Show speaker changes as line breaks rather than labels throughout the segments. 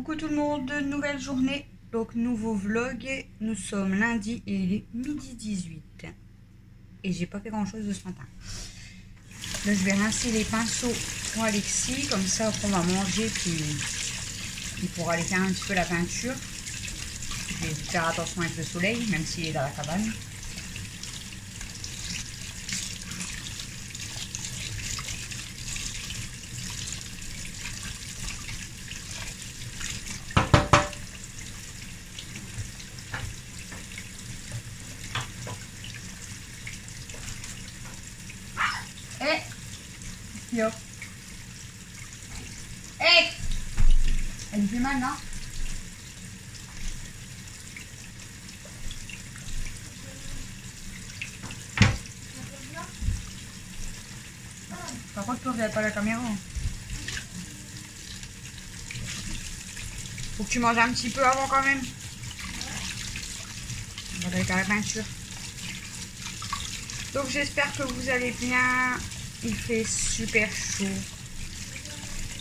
Coucou tout le monde, nouvelle journée, donc nouveau vlog. Nous sommes lundi et il est midi 18. Et j'ai pas fait grand chose de ce matin. Là je vais rincer les pinceaux pour Alexis, comme ça on va manger puis il pourra aller faire un petit peu la peinture. Je vais faire attention avec le soleil, même s'il est dans la cabane. Yo. Hey, elle me fait mal, non? Par contre, toi, vous n'avez pas la caméra. Faut que tu manges un petit peu avant quand même. On va aller faire la peinture. Donc, j'espère que vous allez bien. Il fait super chaud.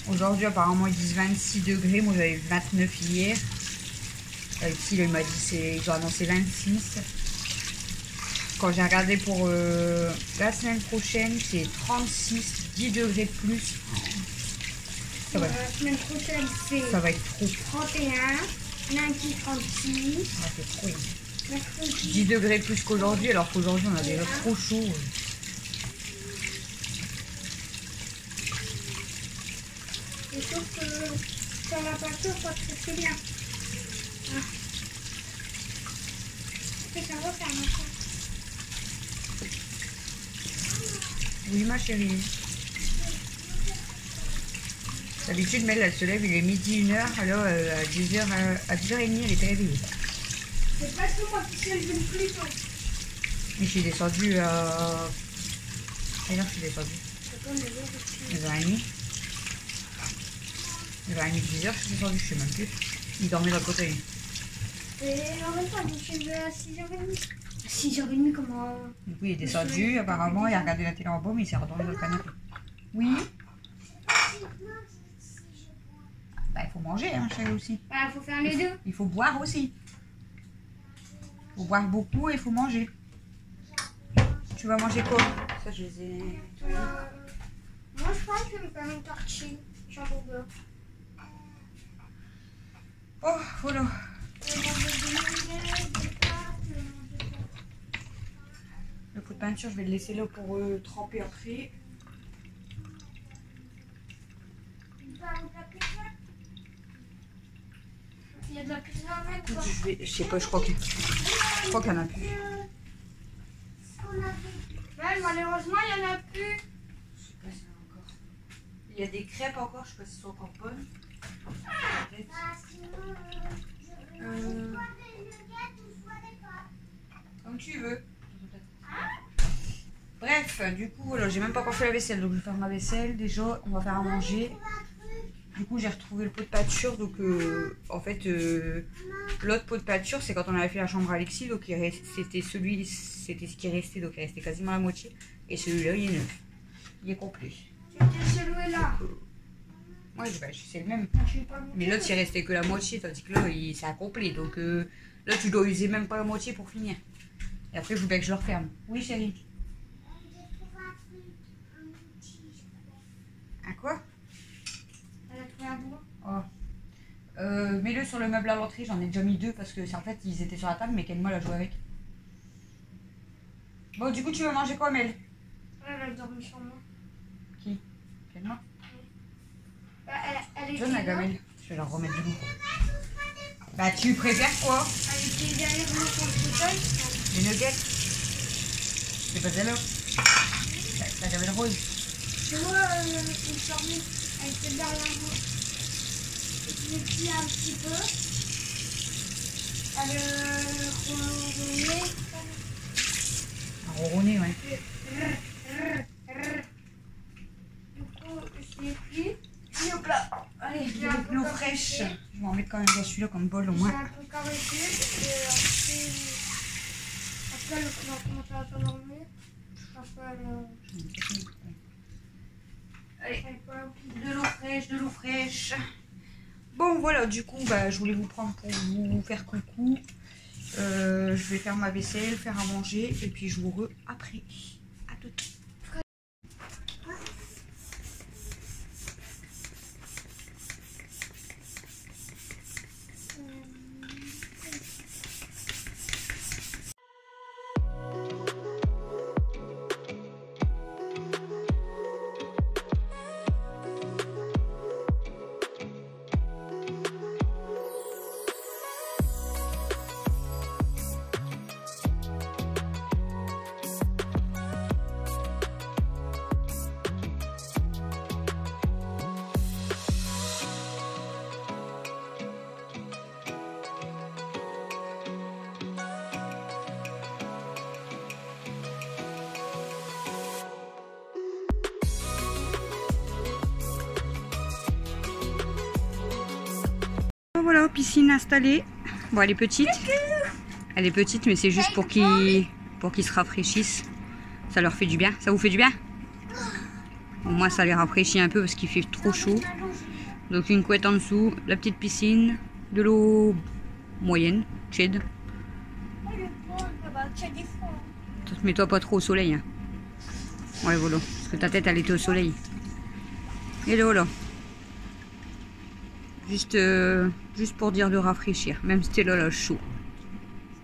Aujourd'hui, apparemment, ils disent 26 degrés. Moi, j'avais 29 hier. Ici, il m'a dit ils ont annoncé 26. Quand j'ai regardé pour la semaine prochaine, c'est 36, 10 degrés de plus. Ça va,
la semaine prochaine,
ça va être trop.
31, lundi 36.
Ça fait trop.
Mercredi.
10 degrés de plus qu'aujourd'hui, alors qu'aujourd'hui, on a déjà trop chaud.
Et sauf que sur la peinture, ça se fait bien. Ah. Et ça va faire maintenant.
Oui, ma chérie. D'habitude, Mel, elle se lève, il est midi 1h, alors à 10h30, elle était réveillée.
C'est pas que moi qui suis levée plus tôt.
Et je suis descendue à... Quelle heure je suis descendue? 9h30. 9h30, 10h, je suis descendue, je sais même plus. Il dormait dans le fauteuil.
Et en même temps, je suis levée à 6h30. 6h30, comment...
Du coup, il est descendu, apparemment, il a regardé la télé en bas, mais il s'est retourné dans le canapé. Oui. Bah, il faut manger, hein, chérie, aussi.
Bah, faut faire les deux.
Il faut boire aussi. Il faut boire beaucoup et il faut manger. Tu vas manger quoi? Ça, je les ai...
Moi, je pense que je vais me faire une tartine. Jambon beurre.
Oh, voilà. Le pot de peinture, je vais le laisser là pour tremper après.
Il y a de la pizza à mettre.
Écoute, je sais pas, je crois qu'il y en a plus.
Ouais, malheureusement, il n'y en a plus.
Je sais pas s'il y en a encore. Il y a des crêpes encore, je sais pas si elles sont encore bonnes. Comme tu veux. Bref, du coup, voilà, j'ai même pas encore fait la vaisselle, donc je vais faire ma vaisselle. Déjà, on va faire à manger. Du coup, j'ai retrouvé le pot de peinture. Donc, en fait, l'autre pot de peinture, c'est quand on avait fait la chambre à Alexis. Donc, c'était ce qui restait. Donc, il restait quasiment la moitié. Et celui-là, il est neuf. Il est complet.
C'était celui-là.
Ouais, c'est le même. Mais l'autre, il restait que la moitié. Tandis que là, c'est incomplet. Donc, là, tu dois user même pas la moitié pour finir. Et après, je voudrais que je le referme. Oui, chérie. Un quoi?
Elle a trouvé un bois.
Oh. Mets-le sur le meuble à l'entrée, j'en ai déjà mis 2 parce que en fait ils étaient sur la table mais Kenma l'a joué avec. Bon, du coup, tu veux manger quoi, Mel?
Elle a dormi sur moi.
Qui? Kenma?
Bah, elle
John la gamelle. Je vais leur remettre du goût. Bah, tu préfères quoi?
Elle était derrière moi sur le fauteuil.
Les nuggets? C'est pas celle-là? La gamelle rose.
Tu vois, une sortie, elle était derrière moi. Et je l'ai pris un petit peu. Elle ronronnait.
Un ronronné, ouais.
Du coup, je l'ai pris.
Allez, hop là. Allez, je vais avec l'eau fraîche. Je vais en mettre quand même dans celui-là comme bol au
J'ai
moins.
un peu caressé. Et après, elle va commencer à s'endormir.
Allez, de l'eau fraîche, de l'eau fraîche. Bon voilà, du coup, bah, je voulais vous prendre pour vous faire coucou. Je vais faire ma vaisselle, faire à manger et puis je vous re après. À tout. Voilà, piscine installée. Bon, elle est petite. Elle est petite, mais c'est juste pour qu'ils se rafraîchissent. Ça leur fait du bien. Ça vous fait du bien? Bon, moi, ça les rafraîchit un peu parce qu'il fait trop chaud. Donc une couette en dessous, la petite piscine, de l'eau moyenne, tiède. Mets-toi pas trop au soleil. Hein. Ouais, voilà. Parce que ta tête, elle était au soleil. Et là, voilà. Juste pour dire de rafraîchir, même si t'es là, chaud.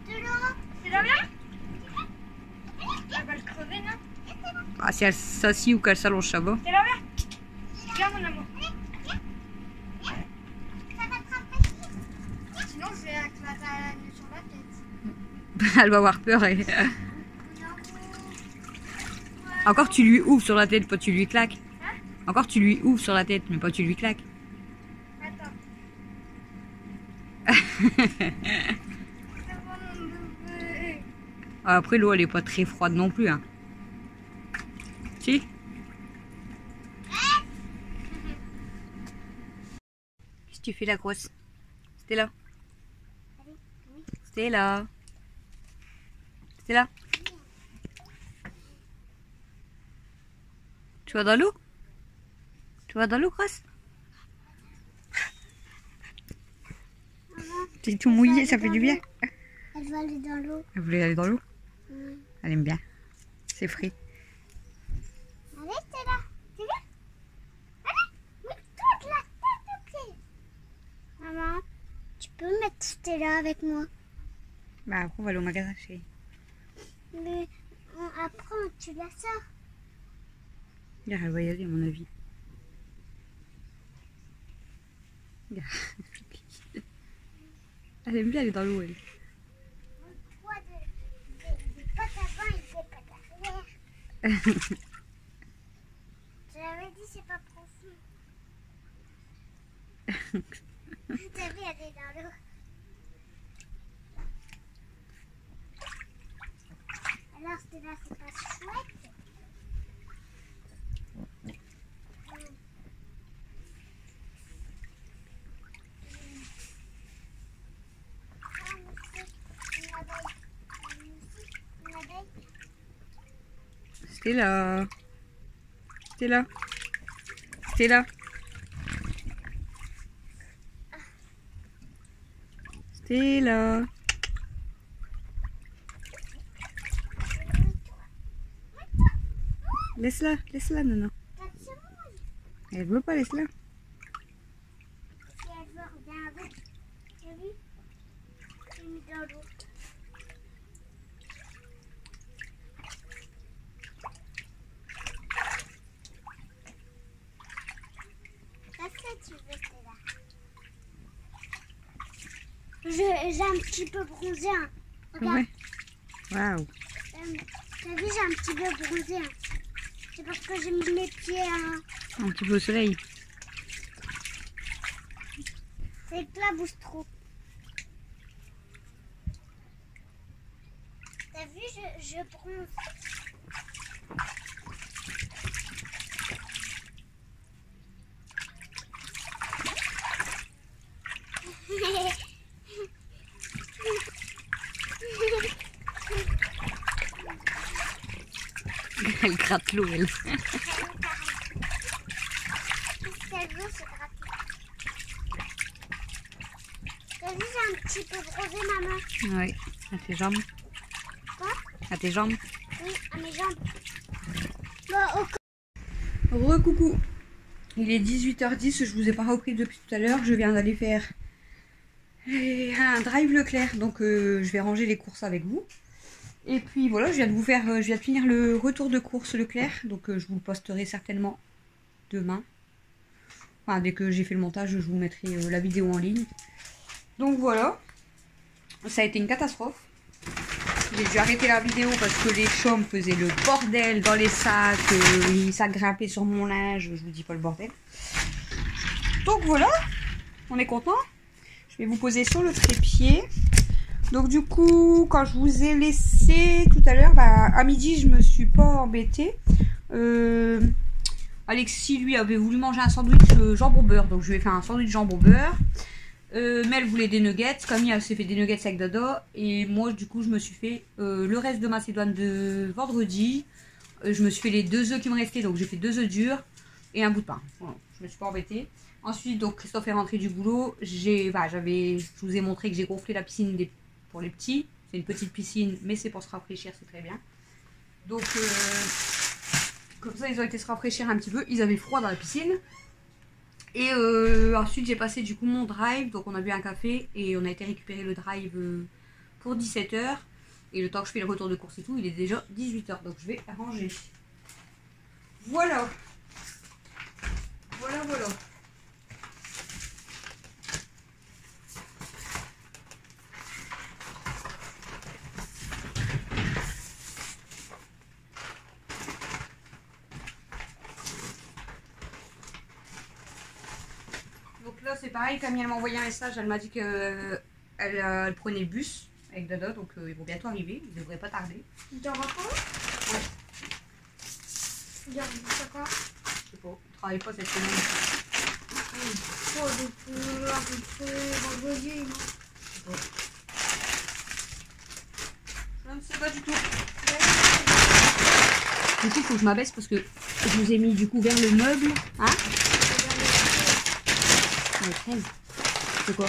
C'est là bien? Elle va le crever, non?
Ah, si elle s'assit ou qu'elle s'allonge, ça va.
C'est là bien? Viens, mon amour. Sinon, je vais éclater sur la tête.
Elle va avoir peur. Et... Encore tu lui ouvres sur la tête, pas tu lui claques.
Hein?
Encore tu lui ouvres sur la tête, mais pas tu lui claques.
Attends.
Après l'eau elle est pas très froide non plus. Hein. Si? Qu'est-ce que tu fais la grosse? Stella? Stella? Stella? Tu vas dans l'eau? Tu vas dans l'eau, grosse? T'es tout mouillé, ça fait du bien.
Elle va aller dans l'eau.
Elle voulait aller dans l'eau? Elle aime bien. C'est frais.
Allez, Stella. Tu viens? Allez, mets toute la tête au pied. Maman, tu peux mettre Stella avec moi?
Bah après on va aller au magasin, chérie.
Mais après, tu la sors.
Regarde, elle va y aller à mon avis. Regarde. Elle aime bien aller dans l'eau, elle.
Pourquoi des pattes avant et des pattes arrière? Je l'avais dit, c'est pas profond. T'as vu, elle est dans l'eau. Alors, Stella, c'est pas chouette?
Stella. Stella. Stella. Stella. Laisse-la, laisse-la, non. Elle veut pas, laisse-la.
Si elle veut regarder, t'as vu? J'ai mis dans l'eau. Tu veux, Stella? J'ai un petit peu bronzé. Hein. Regarde.
Ouais. Waouh.
T'as vu, j'ai un petit peu bronzé. Hein. C'est parce que j'ai mis mes pieds. Hein.
Un petit peu au soleil.
C'est que là bouge trop. T'as vu, je bronze.
Elle gratte l'eau, elle.
Qu'est-ce qu'elle veut, se gratter? un petit peu bronzé, maman.
Oui, à tes jambes.
Quoi?
À tes jambes.
Oui, à mes jambes. Bon,
Recoucou. Il est 18h10, je vous ai pas repris depuis tout à l'heure. Je viens d'aller faire un drive Leclerc, donc je vais ranger les courses avec vous. Et puis voilà, je viens de finir le retour de course Leclerc, donc je vous le posterai certainement demain. Enfin, dès que j'ai fait le montage, je vous mettrai la vidéo en ligne. Donc voilà, ça a été une catastrophe. J'ai dû arrêter la vidéo parce que les chats me faisaient le bordel dans les sacs, les sacs grimpés sur mon linge, je vous dis pas le bordel. Donc voilà, on est content. Je vais vous poser sur le trépied. Donc du coup, quand je vous ai laissé tout à l'heure, à midi, je me suis pas embêtée. Alexis, lui, avait voulu manger un sandwich jambon beurre, donc je lui ai fait un sandwich jambon beurre. Mel voulait des nuggets, Camille s'est fait des nuggets avec Dodo, et moi du coup je me suis fait le reste de Macédoine de vendredi. Je me suis fait les 2 œufs qui me restaient, donc j'ai fait 2 œufs durs et un bout de pain. Voilà, je me suis pas embêtée. Ensuite, donc Christophe est rentré du boulot. Je vous ai montré que j'ai gonflé la piscine pour les petits. C'est une petite piscine, mais c'est pour se rafraîchir, c'est très bien. Donc comme ça ils ont été se rafraîchir un petit peu. Ils avaient froid dans la piscine. Et ensuite j'ai passé du coup mon drive, donc on a bu un café et on a été récupérer le drive pour 17h. Et le temps que je fais le retour de course et tout, il est déjà 18h, donc je vais ranger. Voilà. Voilà. Donc là c'est pareil, Camille elle m'a envoyé un message, elle m'a dit que elle prenait le bus avec Dodo, donc ils vont bientôt arriver, ils devraient pas tarder.
Il t'en raconte?
Ouais.
Il a dit ça quoi?
Je sais pas, on travaille pas cette semaine.
Oh, depuis vendredi, non?
Je sais pas. Je ne sais pas du tout. Du coup, il faut que je m'abaisse parce que je vous ai mis du coup vers le meuble. Hein? Elle est 13. C'est quoi?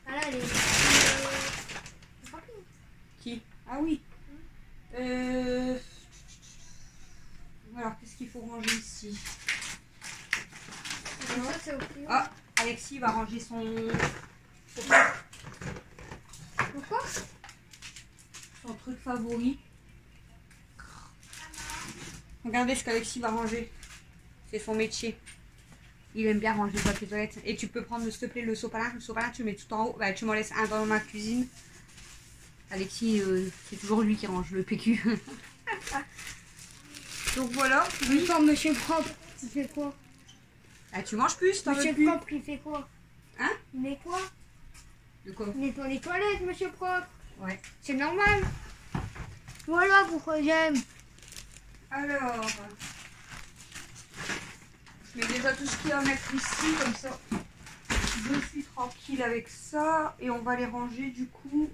Ah là, elle est...
Qui? Ah oui. Alors, qu'est-ce qu'il faut ranger ici?
Ça, c'est au plus haut.
Ah, Alexis va ranger son...
Pourquoi?
Son truc favori. Regardez ce qu'Alexis va ranger. C'est son métier. Il aime bien ranger le papier toilette. Et tu peux prendre, s'il te plaît, le sopalin. Le sopalin, tu le mets tout en haut. Bah, tu m'en laisses un dans ma cuisine. Alexis, c'est toujours lui qui range le PQ. Donc voilà.
Oui. Attends, monsieur propre, il fait quoi?
Ah, tu manges plus, t'en veux
Monsieur
plus.
propre, il fait quoi?
Hein?
Il met quoi?
De quoi?
Il nettoie les toilettes, monsieur propre.
Ouais.
C'est normal. Voilà pourquoi j'aime.
Alors, je mets déjà tout ce qu'il y a à mettre ici, comme ça je suis tranquille avec ça. Et on va les ranger du coup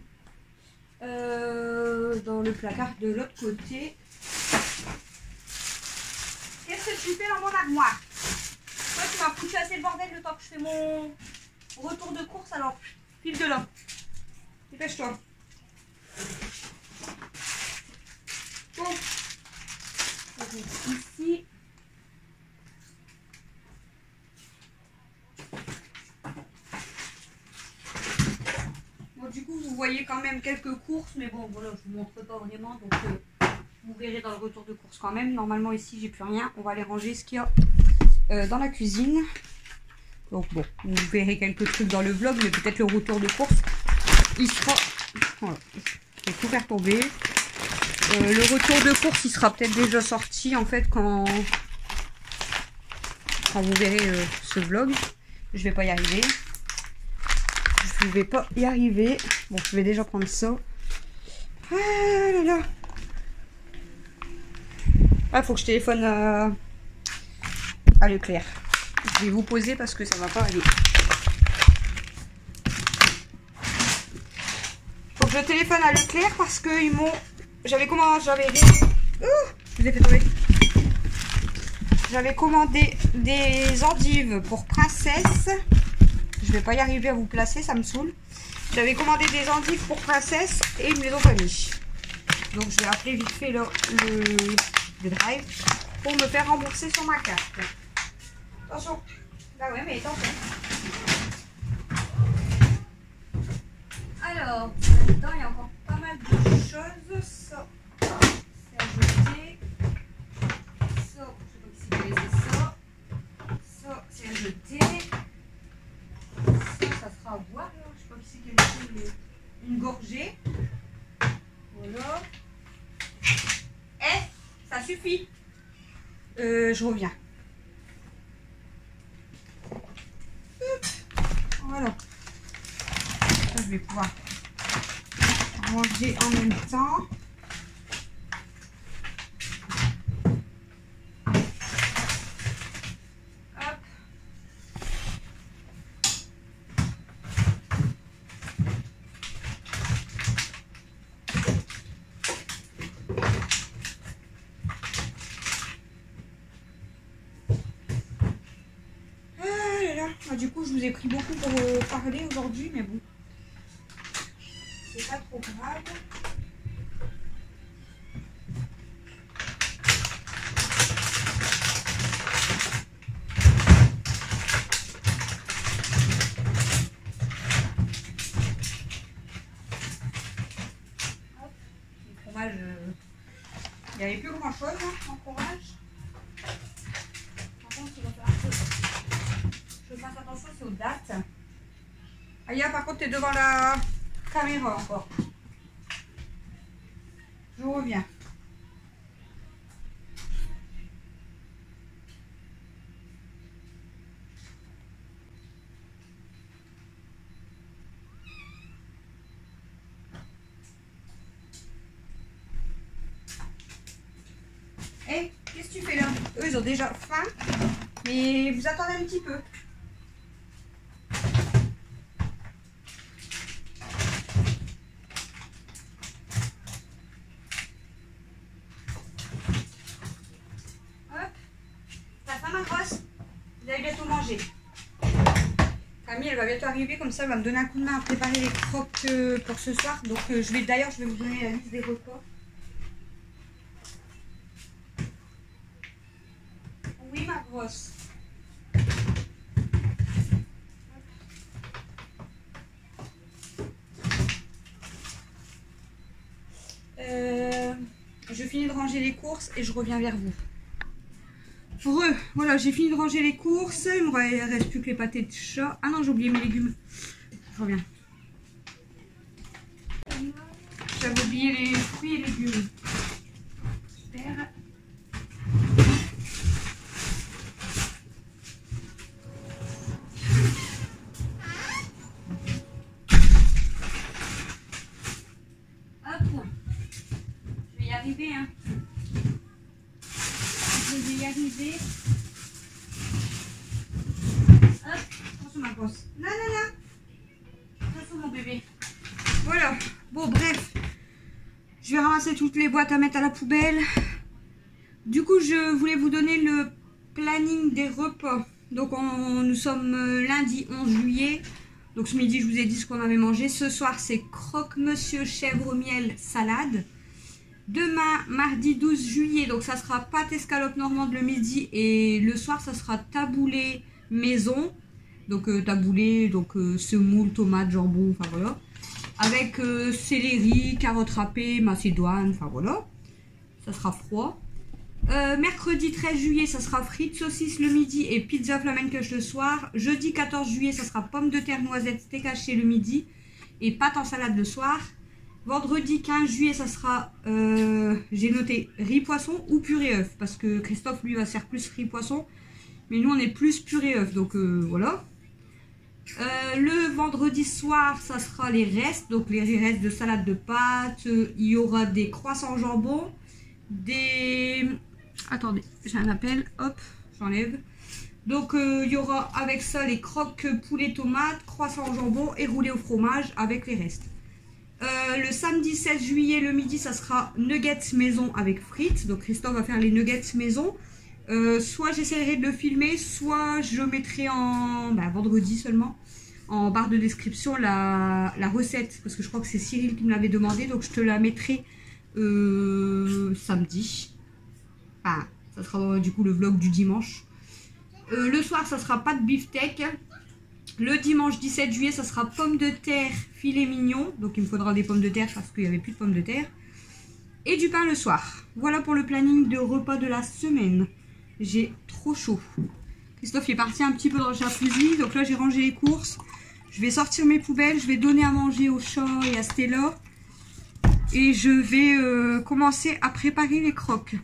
dans le placard de l'autre côté. Qu'est-ce que tu fais dans mon armoire? Toi, tu m'as foutu assez le bordel le temps que je fais mon retour de course, alors file de là. Dépêche-toi. Bon. Ici. Bon, du coup, vous voyez quand même quelques courses, mais bon, voilà, je vous montre pas vraiment, donc vous verrez dans le retour de course quand même. Normalement, ici, j'ai plus rien. On va aller ranger ce qu'il y a dans la cuisine. Donc bon, vous verrez quelques trucs dans le vlog, mais peut-être le retour de course, il sera... Voilà, je vais tout faire tomber. Le retour de course, il sera peut-être déjà sorti en fait quand vous verrez ce vlog. Je vais pas y arriver. Je vais pas y arriver. Bon, je vais déjà prendre ça. Ah là là. Ah, faut que je téléphone à Leclerc. Je vais vous poser parce que ça va pas aller. Faut que je téléphone à Leclerc parce que ils m'ont... J'avais commandé des endives pour princesse. Je vais pas y arriver à vous placer, ça me saoule. J'avais commandé des endives pour Princesse et ils me les ont pas mis. Donc je vais appeler vite fait le drive pour me faire rembourser sur ma carte. Attention. Bah ouais, mais attends. Alors, là-dedans, il y a encore pas mal de choses. Ça, c'est à jeter. Ça, je sais pas qui c'est qui a laissé ça. Ça, c'est à jeter. Ça sera à boire. Je sais pas qui c'est qui a laissé une gorgée. Voilà. Ça suffit. Je reviens. Voilà. Ça, je vais pouvoir ranger en même temps. Hop. Du coup, je vous ai pris beaucoup pour parler aujourd'hui, mais bon, c'est pas trop grave. Hop. Le fromage, il n'y avait plus grand chose en fromage. Par contre, il va falloir que je fasse attention, c'est aux dates. Aya, par contre, tu es devant la caméra encore. Je reviens. Eh, qu'est-ce que tu fais là? Eux, ils ont déjà faim, mais vous attendez un petit peu. Vous allez bientôt manger. Camille, elle va bientôt arriver, comme ça elle va me donner un coup de main à préparer les croques pour ce soir. Donc je vais vous donner la liste des repas. Oui, ma grosse. Je finis de ranger les courses et je reviens vers vous. Voilà, j'ai fini de ranger les courses. Il me reste plus que les pâtés de chat. Ah non, j'ai oublié mes légumes. Je reviens. J'avais oublié les fruits et légumes. Super. Hop. Je vais y arriver, hein. Je vais y arriver. Hop, attention ma grosse. Non, non, non. Attention mon bébé. Voilà. Bon, bref. Je vais ramasser toutes les boîtes à mettre à la poubelle. Du coup, je voulais vous donner le planning des repas. Donc, nous sommes lundi 11 juillet. Donc, ce midi, je vous ai dit ce qu'on avait mangé. Ce soir, c'est croque-monsieur chèvre miel salade. Demain, mardi 12 juillet, donc ça sera pâte escalope normande le midi et le soir, ça sera taboulé maison. Donc taboulé, donc semoule, tomate, jambon, enfin voilà. Avec céleri, carottes râpées, macédoine, enfin voilà. Ça sera froid. Mercredi 13 juillet, ça sera frites, saucisses le midi et pizza flamencoche le soir. Jeudi 14 juillet, ça sera pommes de terre, noisettes, steak haché le midi et pâte en salade le soir. Vendredi 15 juillet, ça sera, j'ai noté riz poisson ou purée œuf. Parce que Christophe, lui, va se faire plus riz poisson. Mais nous, on est plus purée œuf. Donc, voilà. Le vendredi soir, ça sera les restes. Donc, les restes de salade de pâtes. Il y aura des croissants jambon. Des... Attendez, j'ai un appel. Hop, j'enlève. Donc, il y aura avec ça les croques poulet tomate, croissants jambon et roulés au fromage avec les restes. Le samedi 16 juillet, le midi, ça sera nuggets maison avec frites. Donc Christophe va faire les nuggets maison. Soit j'essaierai de le filmer, soit je mettrai en vendredi seulement. en barre de description la recette. Parce que je crois que c'est Cyril qui me l'avait demandé. Donc je te la mettrai samedi. Enfin, ça sera du coup le vlog du dimanche. Le soir, ça sera pas de beefsteak. Le dimanche 17 juillet, ça sera pommes de terre, filet mignon. Donc il me faudra des pommes de terre parce qu'il n'y avait plus de pommes de terre. Et du pain le soir. Voilà pour le planning de repas de la semaine. J'ai trop chaud. Christophe est parti un petit peu dans le jacuzzi. Donc là, j'ai rangé les courses. Je vais sortir mes poubelles. Je vais donner à manger au chat et à Stella. Et je vais commencer à préparer les croques.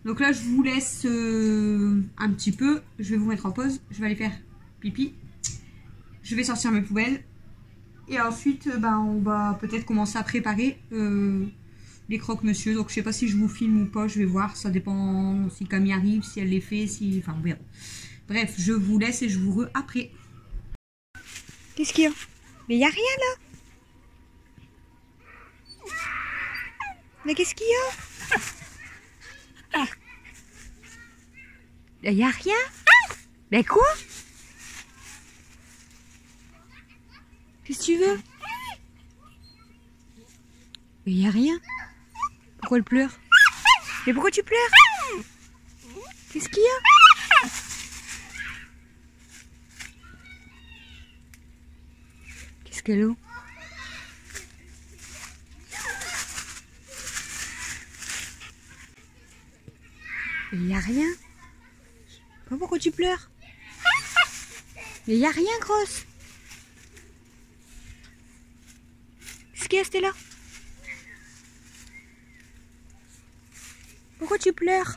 Donc là, je vous laisse un petit peu. Je vais vous mettre en pause. Je vais aller faire pipi. Je vais sortir mes poubelles. Et ensuite, on va peut-être commencer à préparer les croque-monsieur. Donc je sais pas si je vous filme ou pas. Je vais voir. Ça dépend si Camille arrive, si elle les fait. Enfin, on verra. Bref, je vous laisse et je vous après. Qu'est-ce qu'il y a? Mais il n'y a rien là. Mais qu'est-ce qu'il y a? Il n'y a rien. Mais quoi? Qu'est-ce que tu veux? Mais il n'y a rien. Pourquoi elle pleure? Mais pourquoi tu pleures? Qu'est-ce qu'il y a? Qu'est-ce qu'elle a? Il n'y a rien. Pourquoi tu pleures? Il n'y a rien, grosse. Qu'est-ce qu'il y a, Stella? Pourquoi tu pleures?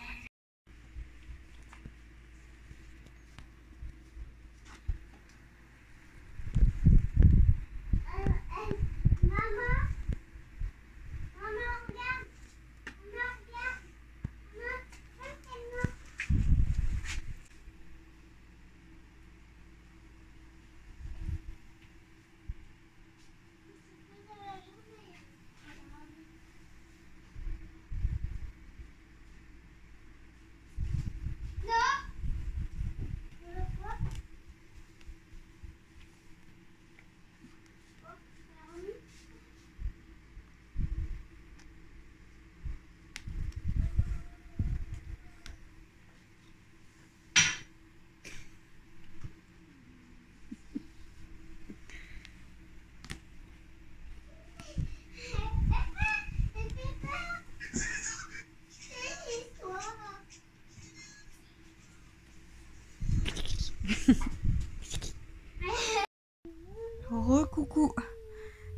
Recoucou,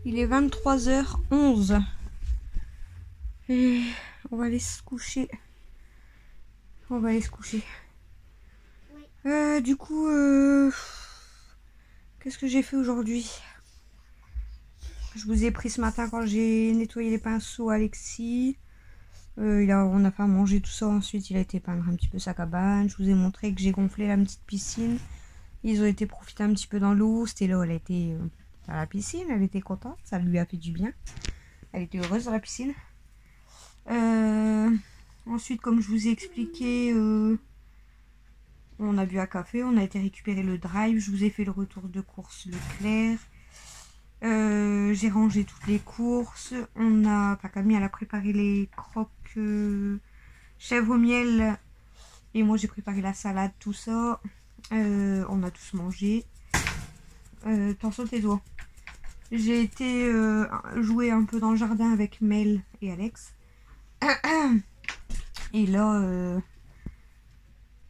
il est 23h11 et on va aller se coucher. Du coup, qu'est-ce que j'ai fait aujourd'hui? Je vous ai pris ce matin quand j'ai nettoyé les pinceaux à Alexis. On a fait à manger tout ça. Ensuite, il a été peindre un petit peu sa cabane. Je vous ai montré que j'ai gonflé la petite piscine. Ils ont été profiter un petit peu dans l'eau. Stella, elle a été à la piscine. Elle était contente. Ça lui a fait du bien. Elle était heureuse dans la piscine. Ensuite, comme je vous ai expliqué, on a bu un café. On a été récupérer le drive. Je vous ai fait le retour de course Leclerc. J'ai rangé toutes les courses. Camille, elle a préparé les croques chèvre au miel. Et moi, j'ai préparé la salade, tout ça. On a tous mangé. Attention tes doigts. J'ai été jouer un peu dans le jardin avec Mel et Alex. Et là,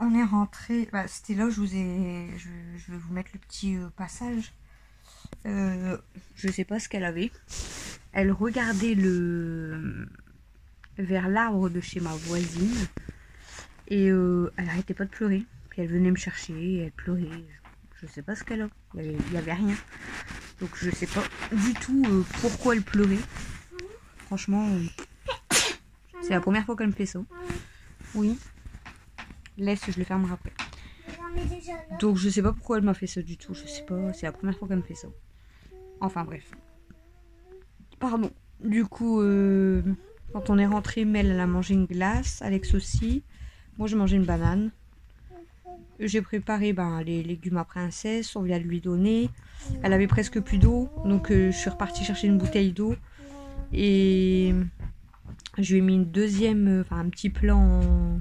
on est rentré. C'était là, je vais vous mettre le petit passage. Je sais pas ce qu'elle avait. Elle regardait vers l'arbre de chez ma voisine. Et elle arrêtait pas de pleurer. Puis elle venait me chercher et elle pleurait. Je sais pas ce qu'elle a. Il y avait rien. Donc je sais pas du tout pourquoi elle pleurait. Franchement, c'est la première fois qu'elle me fait ça. Oui. Laisse, je le fermerai après. Donc je sais pas pourquoi elle m'a fait ça du tout. Je sais pas. C'est la première fois qu'elle me fait ça. Enfin bref. Pardon. Du coup, quand on est rentré, Mel elle a mangé une glace. Alex aussi. Moi j'ai mangé une banane. j'ai préparé les légumes à princesse, on vient de lui donner. Elle avait presque plus d'eau, donc je suis repartie chercher une bouteille d'eau. Et je lui ai mis une deuxième, un petit plat en...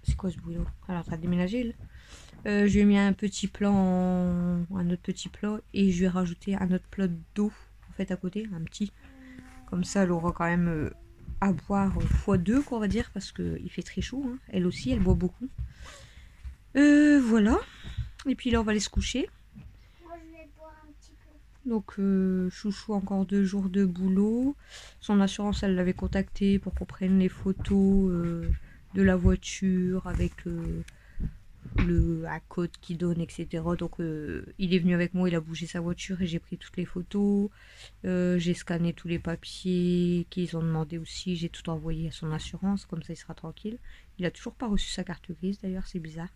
C'est quoi ce bruit là? Elle est en train de déménager là. Je lui ai mis un petit plat un autre petit plat et je lui ai rajouté un autre plat d'eau en fait à côté, un petit. Comme ça elle aura quand même à boire x2 qu'on va dire parce qu'il fait très chaud. Hein. Elle aussi elle boit beaucoup. Voilà. Et puis là on va aller se coucher.
Moi, je vais boire un petit peu.
Donc chouchou encore 2 jours de boulot. Son assurance elle l'avait contacté pour qu'on prenne les photos de la voiture avec la code qui donne, etc. Donc il est venu avec moi, il a bougé sa voiture et j'ai pris toutes les photos. J'ai scanné tous les papiers qu'ils ont demandé aussi. J'ai tout envoyé à son assurance, comme ça il sera tranquille. Il a toujours pas reçu sa carte grise d'ailleurs, c'est bizarre.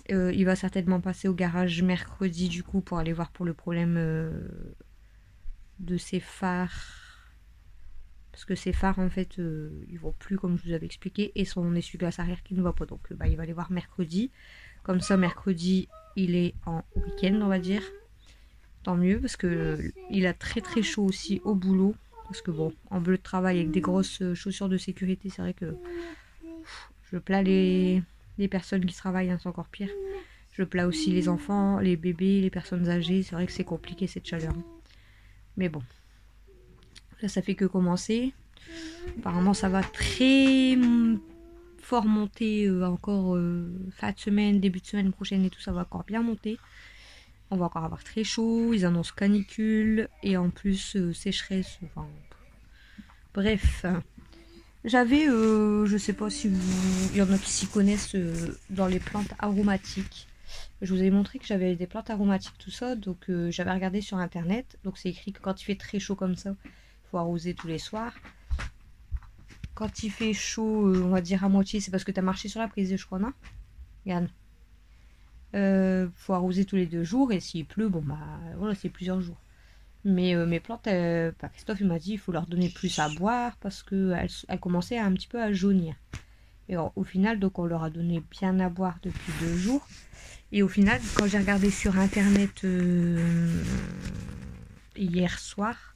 Il va certainement passer au garage mercredi du coup pour aller voir pour le problème de ses phares. Parce que ses phares en fait ils vont plus comme je vous avais expliqué et son essuie-glace arrière qui ne va pas. Donc il va aller voir mercredi. Comme ça mercredi il est en week-end on va dire. Tant mieux parce que il a très très chaud aussi au boulot. Parce que bon en bleu de travail avec des grosses chaussures de sécurité c'est vrai que je plains les personnes qui travaillent, hein, c'est encore pire. Je plains aussi les enfants, les bébés, les personnes âgées. C'est vrai que c'est compliqué cette chaleur. Mais bon. Là, ça fait que commencer. Apparemment, ça va très fort monter encore fin de semaine, début de semaine prochaine et tout. Ça va encore bien monter. On va encore avoir très chaud. Ils annoncent canicule. Et en plus, sécheresse. Enfin, bref. J'avais, je sais pas si il y en a qui s'y connaissent dans les plantes aromatiques. Je vous avais montré que j'avais des plantes aromatiques, tout ça. Donc j'avais regardé sur internet. Donc c'est écrit que quand il fait très chaud comme ça, il faut arroser tous les soirs. Quand il fait chaud, on va dire à moitié, c'est parce que tu as marché sur la prise, je crois, non? Yann. Faut arroser tous les 2 jours. Et s'il pleut, bon bah voilà, c'est plusieurs jours. Mais mes plantes, Christophe il m'a dit il faut leur donner plus à boire parce qu'elles commençaient un petit peu à jaunir. Et au final, donc on leur a donné bien à boire depuis 2 jours. Et au final, quand j'ai regardé sur internet hier soir,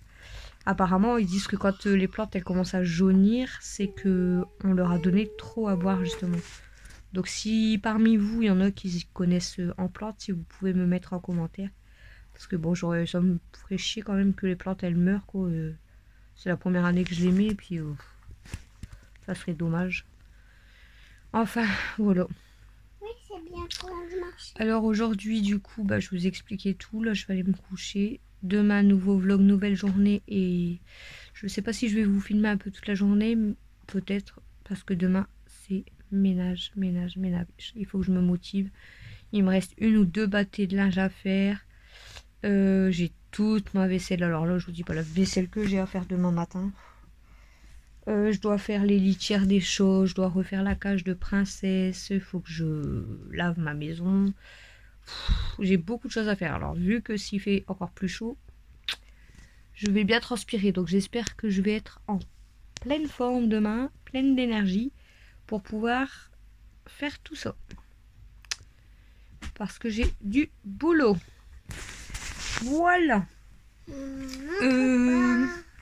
apparemment ils disent que quand les plantes elles commencent à jaunir, c'est que on leur a donné trop à boire justement. Donc si parmi vous il y en a qui connaissent en plantes, si vous pouvez me mettre en commentaire. Parce que bon, ça me ferait chier quand même que les plantes elles meurent quoi. C'est la première année que je les mets et puis ça serait dommage. Enfin, voilà.
Oui, c'est bien pour le marché.
Alors aujourd'hui du coup, je vous expliquais tout. Là je vais aller me coucher. Demain, nouveau vlog, nouvelle journée. Et je sais pas si je vais vous filmer un peu toute la journée. Peut-être. Parce que demain c'est ménage. Il faut que je me motive. Il me reste 1 ou 2 bâtées de linge à faire. J'ai toute ma vaisselle. Alors là, je vous dis pas la vaisselle que j'ai à faire demain matin. Je dois faire les litières des chats. Je dois refaire la cage de princesse. Il faut que je lave ma maison. J'ai beaucoup de choses à faire. Alors, vu que s'il fait encore plus chaud, je vais bien transpirer. Donc, j'espère que je vais être en pleine forme demain, pleine d'énergie pour pouvoir faire tout ça. Parce que j'ai du boulot. Voilà.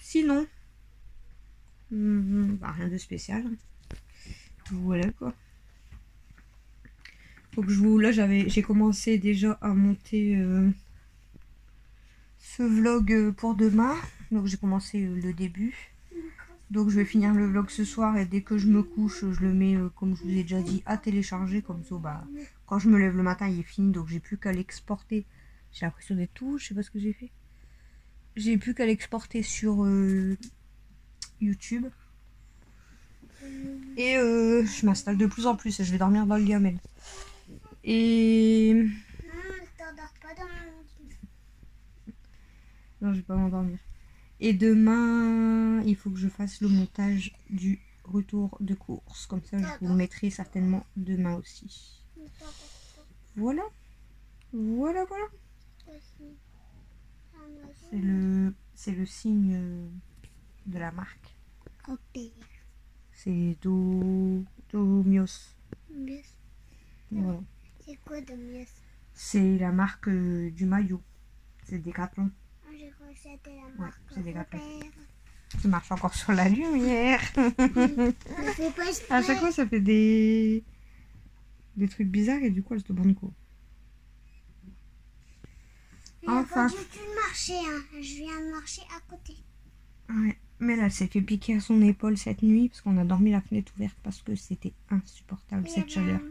Sinon, rien de spécial. Voilà quoi. Donc là j'ai commencé déjà à monter ce vlog pour demain. Donc j'ai commencé le début. Donc je vais finir le vlog ce soir et dès que je me couche, je le mets comme je vous ai déjà dit à télécharger comme ça. Quand je me lève le matin, il est fini donc j'ai plus qu'à l'exporter. J'ai l'impression d'être tout, je sais pas ce que j'ai fait. J'ai plus qu'à l'exporter sur YouTube. Et je m'installe de plus en plus et je vais dormir dans le gamelle. Et...
Non, je t'endors pas dans mon lit.
Non, je vais pas m'endormir. Et demain, il faut que je fasse le montage du retour de course. Comme ça, je vous le mettrai certainement demain aussi. Voilà. Voilà. C'est le signe de la marque.
Opère.
C'est Domios.
Mieux.
Voilà.
C'est quoi de mieux?
C'est la marque du maillot. C'est Decathlon.
Ah, je crois que c'était la
Ouais,
marque
c'est Decathlon.
Robert.
Tu marches encore sur la lumière.
Je fais pas exprès.
À chaque fois, ça fait des trucs bizarres et du coup, elle se demande quoi.
Il a pas du tout marché, hein. Je viens de marcher à côté.
Ouais. Mais là, elle s'est fait piquer à son épaule cette nuit parce qu'on a dormi la fenêtre ouverte parce que c'était insupportable cette chaleur.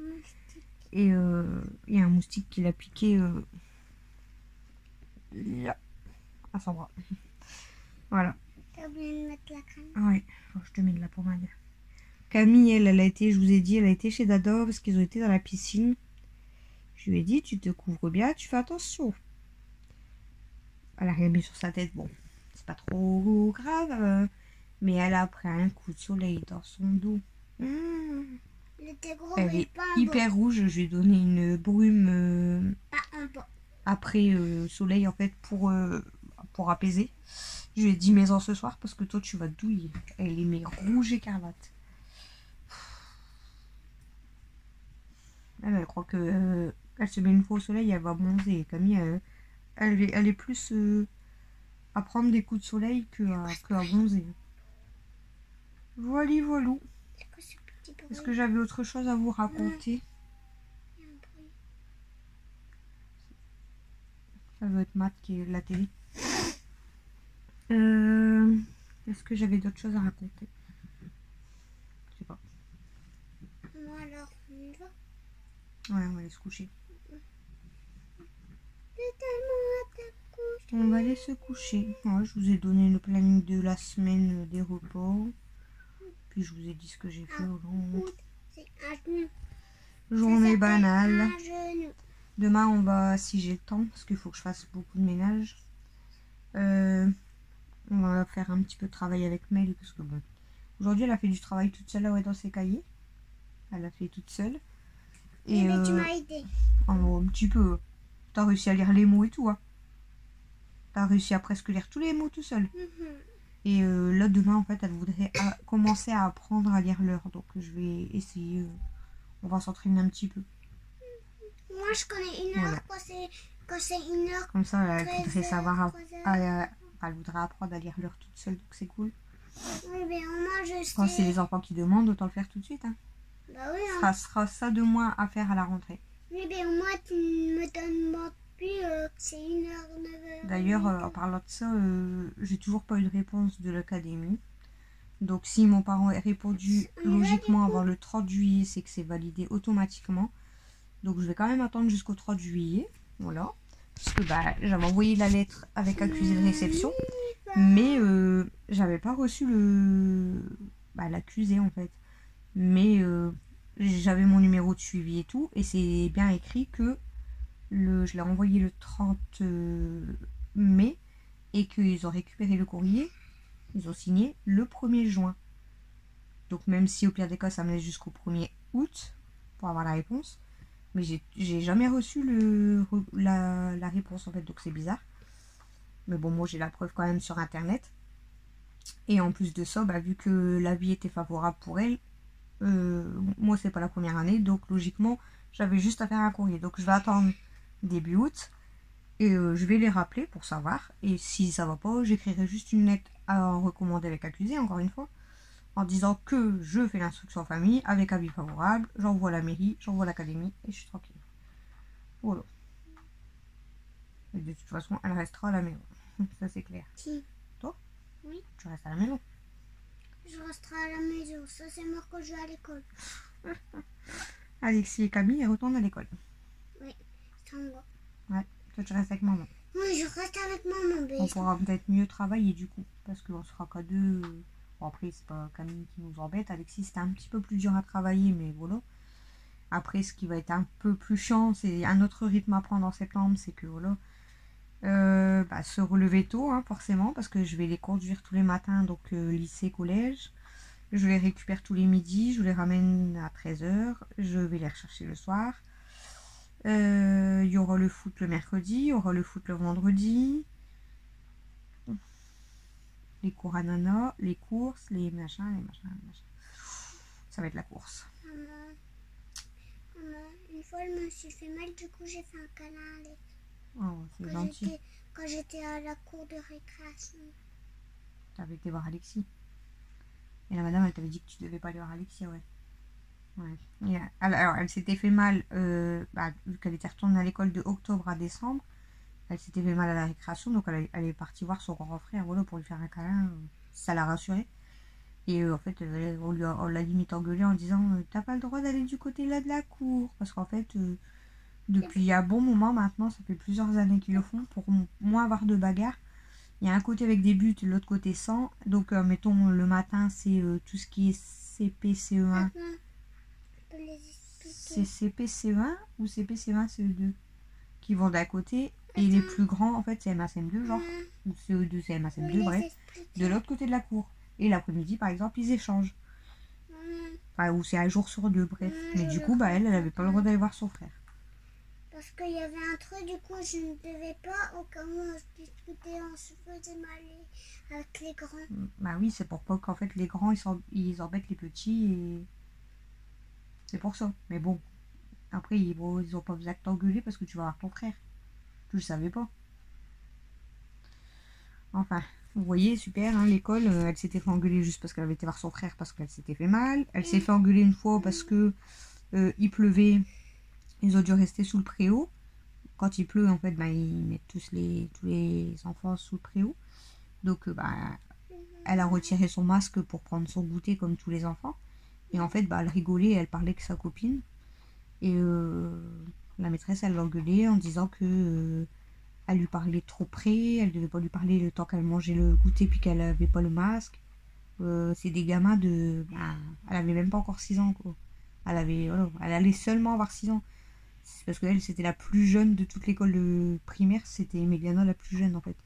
Et il y a un moustique qui l'a piqué là, à son bras. Voilà.
T'as oublié de mettre la crème.
Ouais, je te mets de la pommade. Camille, elle a été, je vous ai dit, elle a été chez Dado parce qu'ils ont été dans la piscine. Je lui ai dit, tu te couvres bien, tu fais attention. Elle a rien mis sur sa tête, bon, c'est pas trop grave. Mais elle a pris un coup de soleil dans son dos.
Il était gros,
Elle
mais
est
pas en
hyper rouge, je lui ai donné une brume
Pas en bas.
après soleil en fait pour apaiser. Je lui ai dit mets-en ce soir parce que toi tu vas douiller. Elle est mais rouge écarlate. Elle croit que elle se met une fois au soleil, elle va bronzer. Camille, elle est plus à prendre des coups de soleil que à bronzer. Voilà, voilà.
C'est quoi ce petit bruit?
Est-ce que j'avais autre chose à vous raconter?
Il y a un bruit.
Ça doit être Matt qui est la télé. Est-ce que j'avais d'autres choses à raconter? Je sais pas.
Moi alors, on y va.
Ouais, on va aller se coucher.
C'est tellement à ta couche.
On va aller se coucher. Ouais, je vous ai donné le planning de la semaine des repos. Puis je vous ai dit ce que j'ai fait aujourd'hui.
C'est un genou.
Journée banale.
Un genou.
Demain, on va, si j'ai le temps, parce qu'il faut que je fasse beaucoup de ménage. On va faire un petit peu de travail avec Mel, parce que bon, aujourd'hui, elle a fait du travail toute seule dans ses cahiers. Elle a fait toute seule.
Et mais tu m'as aidé.
Un petit peu. T'as réussi à lire les mots et tout, hein. T'as réussi à presque lire tous les mots tout seul. Et là, demain, en fait, elle voudrait commencer à apprendre à lire l'heure. Donc, je vais essayer. On va s'entraîner un petit peu.
Moi, je connais une heure quand c'est une heure.
Comme ça, elle
13
voudrait savoir.
heures, 3 heures.
Elle voudrait apprendre à lire l'heure toute seule. Donc, c'est cool.
Oui, mais moi, je sais.
Quand c'est les enfants qui demandent, autant le faire tout de suite. Hein.
Bah oui,
Ça sera ça de moins à faire à la rentrée.
Oui, mais au moins, tu ne me demandes plus que c'est 1h, 9h.
D'ailleurs, en parlant de ça, j'ai toujours pas eu de réponse de l'académie. Donc, si mon parent a répondu logiquement avant le 30 juillet, c'est que c'est validé automatiquement. Donc, je vais quand même attendre jusqu'au 30 juillet. Voilà. Parce que j'avais envoyé la lettre avec accusé de réception. Mais j'avais pas reçu l'accusé en fait. Mais j'avais mon numéro de suivi et tout. Et c'est bien écrit que je l'ai envoyé le 30 mai. Et qu'ils ont récupéré le courrier. Ils ont signé le 1er juin. Donc même si au pire des cas ça me laisse jusqu'au 1er août pour avoir la réponse. Mais j'ai jamais reçu la réponse en fait. Donc c'est bizarre. Mais bon, moi j'ai la preuve quand même sur internet. Et en plus de ça, vu que l'avis était favorable pour elle, moi c'est pas la première année. Donc logiquement, j'avais juste à faire un courrier. Donc je vais attendre début août. Et je vais les rappeler pour savoir. Et si ça va pas, j'écrirai juste une lettre à recommander avec accusé, encore une fois. En disant que je fais l'instruction en famille avec avis favorable. J'envoie à la mairie, j'envoie à l'académie et je suis tranquille. Voilà. Et de toute façon, elle restera à la maison. Ça c'est clair.
Qui?
Toi?
Oui.
Tu restes à la maison.
Je resterai à la maison. Ça, c'est moi quand je vais à l'école.
Alexis et Camille, ils retournent à l'école.
Oui. C'est en moi.
Ouais. Toi, tu restes avec maman.
Oui, je reste avec maman.
On pourra peut-être mieux travailler du coup. Parce qu'on sera qu'à deux. Bon, après, c'est pas Camille qui nous embête. Alexis, c'était un petit peu plus dur à travailler, mais voilà. Après, ce qui va être un peu plus chiant, c'est un autre rythme à prendre en septembre, c'est que voilà. Se relever tôt, hein, forcément, parce que je vais les conduire tous les matins, donc lycée, collège. Je les récupère tous les midis, je les ramène à 13h, je vais les rechercher le soir. Il y aura le foot le mercredi, il y aura le foot le vendredi. Les cours à nana, les courses, les machins. Ça va être la course.
Maman, une fois, je me suis fait mal, du coup, j'ai fait un câlin à Alex.
Oh, c'est gentil.
Quand j'étais à la cour de récréation.
T'avais été voir Alexis. Et la madame, elle t'avait dit que tu devais pas aller voir Alexis, ouais. Ouais. Et, alors, elle s'était fait mal, vu qu'elle était retournée à l'école de octobre à décembre. Elle s'était fait mal à la récréation, donc elle est partie voir son grand frère, voilà, pour lui faire un câlin. Ça l'a rassurée. Et en fait, on l'a limite engueulée en disant t'as pas le droit d'aller du côté là de la cour. Parce qu'en fait, depuis un bon moment maintenant, ça fait plusieurs années qu'ils le font, pour moins avoir de bagarres. Il y a un côté avec des buts, l'autre côté sans. Donc, mettons, le matin, c'est tout ce qui est CP, CE1. C'est CP, CE1 ou CP, CE1, CE2 qui vont d'un côté. Et les plus grands, en fait, c'est MA, CM2, genre. Ou CE2, c'est MA, CM2, bref. De l'autre côté de la cour. Et l'après-midi, par exemple, ils échangent. Enfin, ou c'est un jour sur deux, bref. Mais du coup, elle avait pas le droit d'aller voir son frère.
Parce qu'il y avait un truc, du coup, je ne devais pas, au cas où on se disputait, on se faisait mal avec les grands.
Bah oui, c'est pour pas qu'en fait les grands ils embêtent les petits et c'est pour ça. Mais bon, après ils ont pas besoin de t'engueuler parce que tu vas voir ton frère. Tu le savais pas. Enfin, vous voyez, super, hein, l'école, elle s'était fait engueuler juste parce qu'elle avait été voir son frère parce qu'elle s'était fait mal. Elle s'est fait engueuler une fois parce que il pleuvait. Ils ont dû rester sous le préau. Quand il pleut, en fait, ils mettent tous les enfants sous le préau. Donc, elle a retiré son masque pour prendre son goûter comme tous les enfants. Et en fait, elle rigolait, elle parlait que sa copine. Et la maîtresse, elle l'engueulait en disant que elle lui parlait trop près, elle devait pas lui parler le temps qu'elle mangeait le goûter puis qu'elle avait pas le masque. C'est des gamins de... elle avait même pas encore 6 ans, quoi. Elle allait seulement avoir 6 ans. C'est parce qu'elle, c'était la plus jeune de toute l'école primaire. C'était Emiliana la plus jeune, en fait.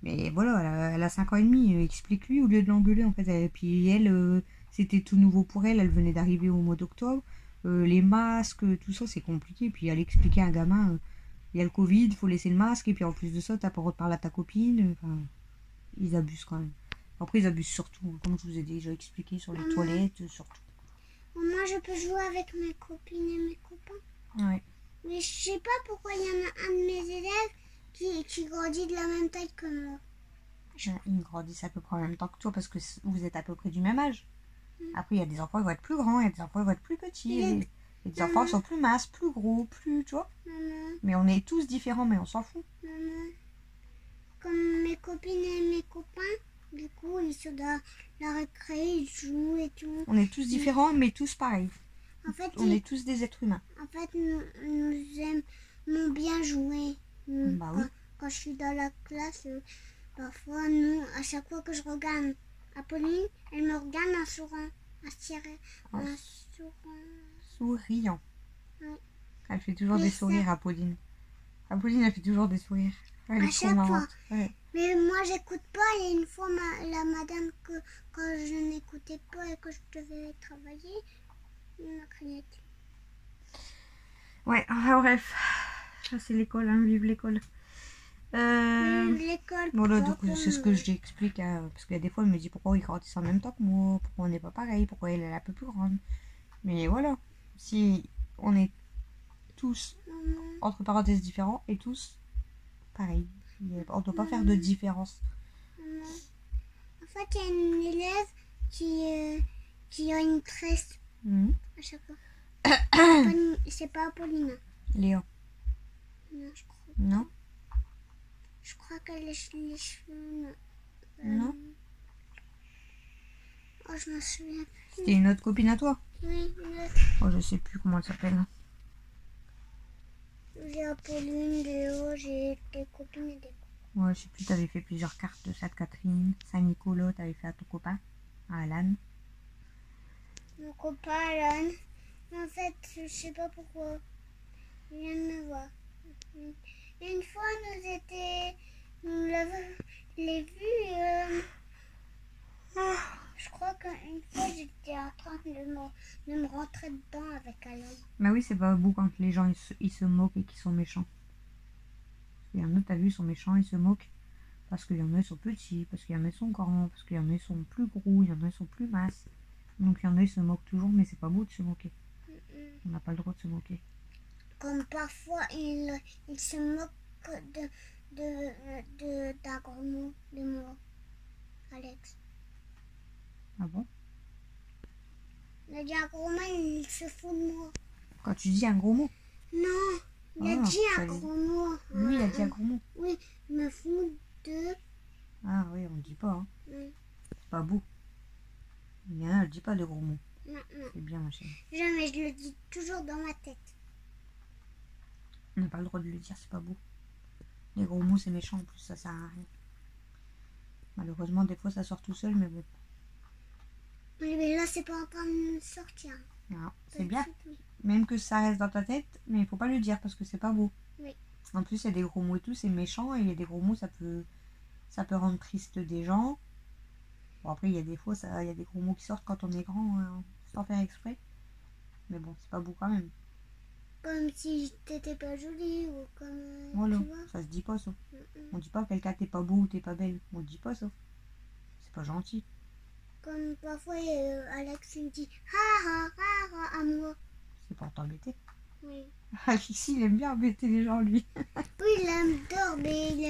Mais voilà, elle a 5 ans et demi. Explique-lui au lieu de l'engueuler, en fait. Et puis elle, c'était tout nouveau pour elle. Elle venait d'arriver au mois d'octobre. Les masques, tout ça, c'est compliqué. Puis elle expliquait à un gamin, il y a le Covid, il faut laisser le masque. Et puis en plus de ça, t'as pas le droit de parler à ta copine. Enfin, ils abusent quand même. Après, ils abusent surtout, comme je vous ai déjà expliqué, sur les toilettes, surtout.
Moi, je peux jouer avec mes copines et mes copains.
Ouais.
Mais je sais pas pourquoi il y en a un de mes élèves qui grandit de la même taille que moi.
Ils grandissent à peu près en même temps que toi parce que vous êtes à peu près du même âge. Après, il y a des enfants qui vont être plus grands, il y a des enfants qui vont être plus petits. Et des enfants qui sont plus minces, plus gros, plus, tu vois. Mais on est tous différents, mais on s'en fout.
Comme mes copines et mes copains, du coup, ils sont dans la récré, ils jouent et tout.
On est tous différents, mais tous pareils.
En fait,
on est tous des êtres humains.
En fait, nous aimons bien jouer.
Bah oui.
Quand je suis dans la classe, parfois, nous, à chaque fois que je regarde Apolline, elle me regarde en souriant.
Souriant.
Oui.
Elle fait toujours des sourires, Apolline. Apolline, elle fait toujours des sourires. Elle est trop marrante. Ouais.
Mais moi, j'écoute pas. Et une fois, la madame, quand je n'écoutais pas et que je devais travailler, elle m'a crié.
Ouais, enfin bref. Ça, c'est l'école, hein, vive l'école.
L'école.
Voilà, donc c'est ce que j'explique. Parce qu'il y a des fois, elle me dit pourquoi ils grandissent en même temps que moi, pourquoi on n'est pas pareil, pourquoi elle est un peu plus grande. Mais voilà, si on est tous, entre parenthèses, différents et tous pareils. On ne doit pas faire de différence.
En fait, il y a une élève qui a une tresse à chaque fois. C'est pas Paulina.
Léo.
Non, je crois.
Non.
Je crois qu'elle lèche les cheveux.
Non.
Oh, je me souviens plus.
C'était une autre copine à toi?
Oui, une autre.
Oh, je sais plus comment elle s'appelle.
J'ai Apolline, Léo, j'ai des copines et des copains.
Ouais, je sais plus, t'avais fait plusieurs cartes de Sainte-Catherine. Saint-Nicolas, t'avais fait à ton copain, à Alan.
Mon copain Alan. Mais en fait, je sais pas pourquoi. Il vient de me voir. Et une fois, nous l'avons vu. Je crois qu'une fois, j'étais en train de me rentrer dedans avec Alan.
Bah oui, c'est pas beau quand les gens ils se moquent et qu'ils sont méchants. Il y en a, t'as vu, ils sont méchants, ils se moquent. Parce qu'il y en a, ils sont petits, parce qu'il y en a, ils sont grands, parce qu'il y en a, ils sont plus gros, il y en a, ils sont plus minces. Donc il y en a, ils se moquent toujours, mais c'est pas beau de se moquer. On n'a pas le droit de se moquer.
Comme parfois, il se moque d'un gros mot de moi, Alex.
Ah bon?
Il a dit un gros mot, il se fout de moi.
Quand tu dis un gros mot?
Non, il a dit un gros mot.
Lui, il a dit un gros mot.
Oui, il me fout de...
Ah oui, on ne dit pas. Hein.
Oui.
C'est pas beau. Il y en a, elle dit pas de gros mots.
Non.
C'est bien, ma chérie.
Jamais, je le dis toujours dans ma tête.
On n'a pas le droit de le dire, c'est pas beau. Les gros mots, c'est méchant en plus, ça sert à rien. Malheureusement, des fois, ça sort tout seul, mais bon.
Oui, mais là, c'est pas en train de sortir.
Non, c'est bien. Même que ça reste dans ta tête, mais il faut pas le dire parce que c'est pas beau.
Oui.
En plus, il y a des gros mots et tout, c'est méchant. Et il y a des gros mots, ça peut rendre triste des gens. Bon, après, il y a des fois, il y a des gros mots qui sortent quand on est grand, sans faire exprès. Mais bon, c'est pas beau quand même.
Comme si t'étais pas jolie ou comme...
Voilà,
tu vois?
ça se dit pas ça. On dit pas quelqu'un t'es pas beau ou t'es pas belle. On dit pas ça. C'est pas gentil.
Comme parfois Alex il me dit ha ha à moi.
C'est pour t'embêter.
Oui.
Alexis, il aime bien embêter les gens, lui.
Oui, il aime d'or, mais il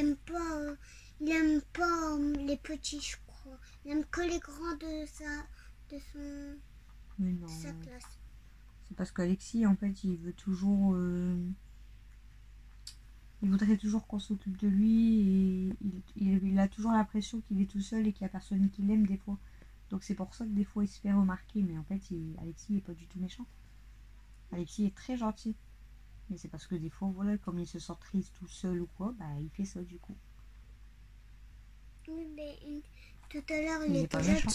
aime pas les petits, je crois. Il aime que les grands de
Mais non.
sa classe.
C'est parce qu'Alexis, en fait, il veut toujours... il voudrait toujours qu'on s'occupe de lui et il a toujours l'impression qu'il est tout seul et qu'il n'y a personne qui l'aime des fois. Donc c'est pour ça que des fois il se fait remarquer. Mais en fait, Alexis n'est pas du tout méchant. Alexis est très gentil. Mais c'est parce que des fois, voilà, comme il se sent triste tout seul ou quoi, bah il fait ça du coup.
Oui, mais tout à l'heure
Il est pas méchant.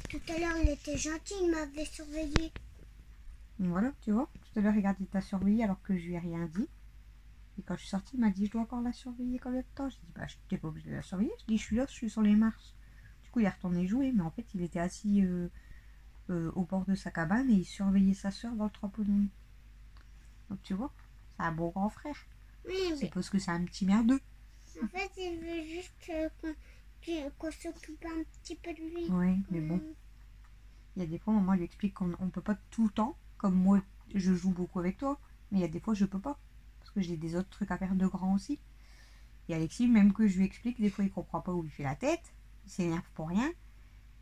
Tout à l'heure il était gentil, il m'avait surveillé.
Voilà, tu vois. Tout à l'heure, regarde, il t'a surveillé alors que je lui ai rien dit. Et quand je suis sortie, il m'a dit, je dois encore la surveiller combien de temps? J'ai dit, bah, je t'ai pas obligée de la surveiller. Je dis, je suis là, je suis sur les marches. Du coup, il est retourné jouer, mais en fait, il était assis au bord de sa cabane et il surveillait sa soeur dans le trampoline. Donc, tu vois, c'est un bon grand frère.
Oui,
C'est
mais
parce que c'est un petit merdeux.
en fait, il veut juste qu'on s'occupe un petit peu de lui.
Oui, mais bon. Il y a des fois, maman lui explique qu'on ne peut pas tout le temps. Comme moi, je joue beaucoup avec toi. Mais il y a des fois, je peux pas. Parce que j'ai des autres trucs à faire de grand aussi. Et Alexis, même que je lui explique, des fois, il comprend pas où il fait la tête. Il s'énerve pour rien.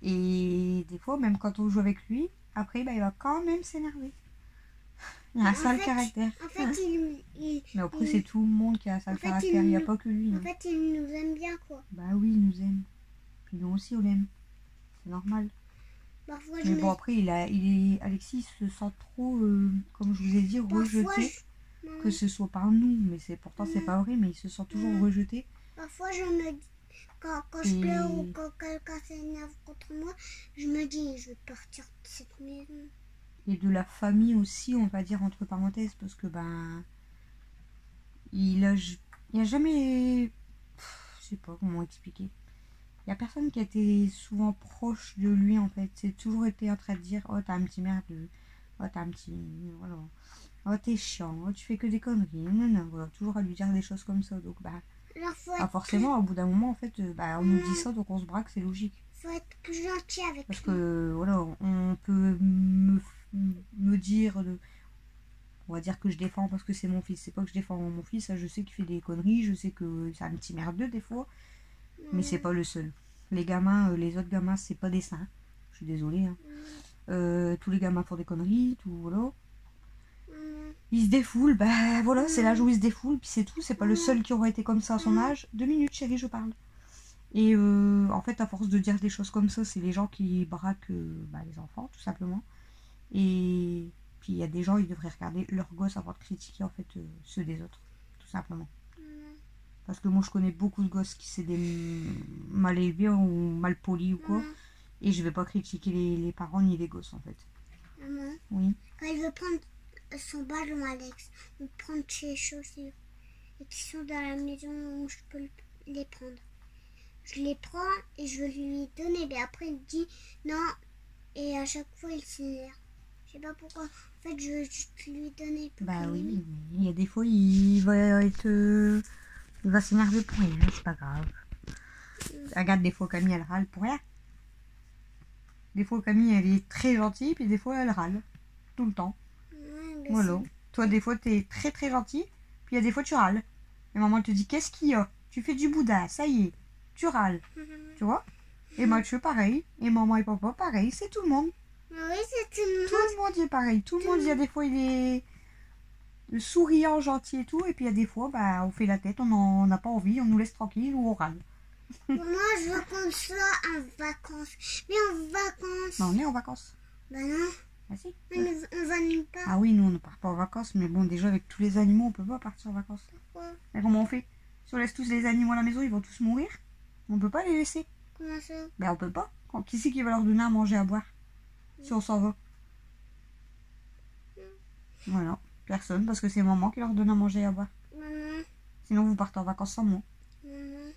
Et des fois, même quand on joue avec lui, après, bah, il va quand même s'énerver. Il a un sale caractère.
En fait,
Mais après, c'est tout le monde qui a un sale caractère. Il n'y a pas que lui.
En fait, il nous aime bien, quoi.
Bah oui, il nous aime. Puis nous aussi, on l'aime. C'est normal.
Parfois,
Mais bon, après, Alexis se sent trop, comme je vous ai dit, rejeté. Que ce soit par nous. Mais pourtant, c'est pas vrai, mais il se sent toujours rejeté.
Parfois, je me dis, quand je pleure ou quand quelqu'un s'énerve contre moi, je me dis, je vais partir de cette maison.
Et de la famille aussi, on va dire entre parenthèses, parce que ben, il a jamais, je sais pas comment expliquer. Il y a personne qui a été souvent proche de lui en fait. C'est toujours été en train de dire, oh t'as un petit merdeux, oh t'as un petit, voilà, oh t'es chiant, oh tu fais que des conneries, non, voilà, toujours à lui dire des choses comme ça. Donc bah, forcément, au bout d'un moment en fait, bah on nous dit ça, donc on se braque, c'est logique.
Faut être plus gentil avec lui.
Parce que voilà, on peut me dire on va dire que je défends parce que c'est mon fils. C'est pas que je défends mon fils, ça, je sais qu'il fait des conneries, je sais que c'est un petit merdeux des fois, mais c'est pas le seul. Les gamins, les autres gamins, c'est pas des saints. Je suis désolée. Hein. Tous les gamins font des conneries, tout voilà. Ils se défoulent, bah voilà, c'est l'âge où ils se défoulent, puis c'est tout. C'est pas le seul qui aurait été comme ça à son âge. 2 minutes, chérie, je parle. Et en fait, à force de dire des choses comme ça, c'est les gens qui braquent les enfants, tout simplement. Et puis il y a des gens, ils devraient regarder leurs gosses avant de critiquer en fait ceux des autres, tout simplement. Parce que moi, je connais beaucoup de gosses qui c'est des mal élevés ou mal polis ou quoi. Et je vais pas critiquer les parents ni les gosses en fait.
Maman,
oui.
Quand il veut prendre son ballon, Alex, ou prendre ses chaussures, et qui sont dans la maison où je peux les prendre. Je les prends et je veux lui donner, mais après il me dit non, et à chaque fois il s'énerve. Je sais pas pourquoi. En fait, je veux juste lui donner.
Bah oui, il y a des fois il va s'énerver pour rien, c'est pas grave. Regarde, des fois Camille elle râle pour rien. Des fois, Camille, elle est très gentille, puis des fois, elle râle. Tout le temps.
Ouais,
Voilà. Toi, des fois, t'es très très gentil, puis il y a des fois, tu râles. Et maman, elle te dit, qu'est-ce qu'il y a? Tu fais du boudin, ça y est, tu râles. Tu vois? Et Mathieu, pareil. Et maman et papa, pareil. C'est tout le monde.
Oui, c'est tout le
Tout
monde.
le monde est pareil. Tout le monde, il y a des fois, il est souriant, gentil et tout. Et puis, il y a des fois, bah, on fait la tête, on n'a pas envie, on nous laisse tranquille ou on râle.
Moi, je veux qu'on soit en vacances. Mais en vacances.
Non, on est en vacances.
Bah non,
Ah si.
on va nulle part.
Ah oui, nous, on ne part pas en vacances. Mais bon, déjà, avec tous les animaux, on peut pas partir en vacances.
Pourquoi?
Mais comment on fait? Si on laisse tous les animaux à la maison, ils vont tous mourir. On peut pas les laisser.
Comment ça?
Ben, on peut pas. Qui c'est qui va leur donner à manger, à boire? Si on s'en va. Voilà. Personne, parce que c'est maman qui leur donne à manger et à boire.
Maman,
Sinon, vous partez en vacances sans moi.
maman.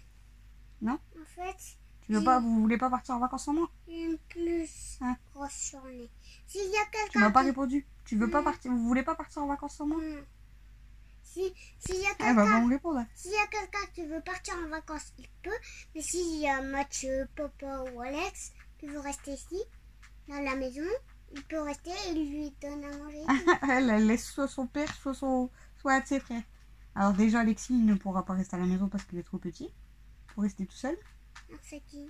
Non?
En fait,
Vous voulez pas partir en vacances sans moi?
il y a une plus
Hein?
grosse journée. S'il y a
Tu
quelqu'un
m'as pas
qui...
répondu. Tu veux pas partir? Vous voulez pas partir en vacances sans moi?
Non. S'il y a
Elle va pas
quelqu'un...
me répondre.
S'il y a quelqu'un qui veut partir en vacances, il peut. Mais s'il y a Mathieu, Papa ou Alex qui veut rester ici, dans la maison, il peut rester et il lui donne à manger.
Elle laisse soit son père, soit un de ses frères. Alors déjà, Alexis, il ne pourra pas rester à la maison parce qu'il est trop petit. Pour rester tout seul.
C'est qui?